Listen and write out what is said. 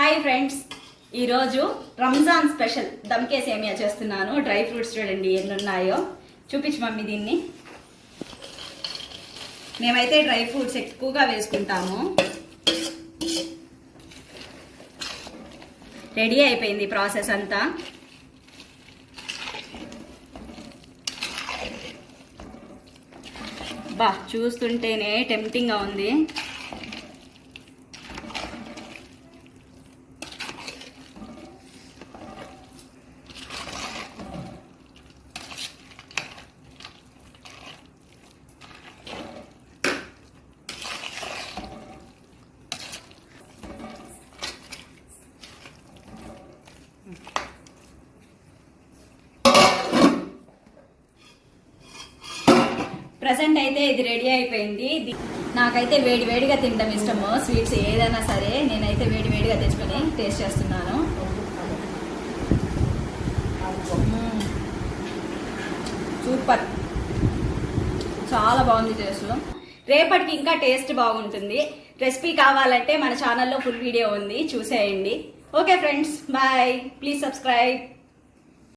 Hi friends, ఈరోజు Ramzan special దమ్కే సేమియా చేస్తున్నాను. డ్రై ఫ్రూట్స్ చూడండి ఎన్ని ఉన్నాయో. చూపించు మమ్మీ దీన్ని. మేమైతే డ్రై ఫ్రూట్స్ ఎక్కువగా వేసుకుంటాము. రెడీ అయిపోయింది ప్రాసెస్ అంతా. బా చూస్తుంటేనే టెంప్టింగ్గా ఉంది. ప్రజెంట్ అయితే ఇది రెడీ అయిపోయింది. నాకైతే వేడివేడిగా తినడం ఇష్టము. స్వీట్స్ ఏదైనా సరే నేనైతే వేడివేడిగా తెచ్చుకొని టేస్ట్ చేస్తున్నాను. సూపర్, చాలా బాగుంది టేస్ట్. రేపటికి ఇంకా టేస్ట్ బాగుంటుంది. రెసిపీ కావాలంటే మన ఛానల్లో ఫుల్ వీడియో ఉంది, చూసేయండి. Okay friends, bye. Please subscribe.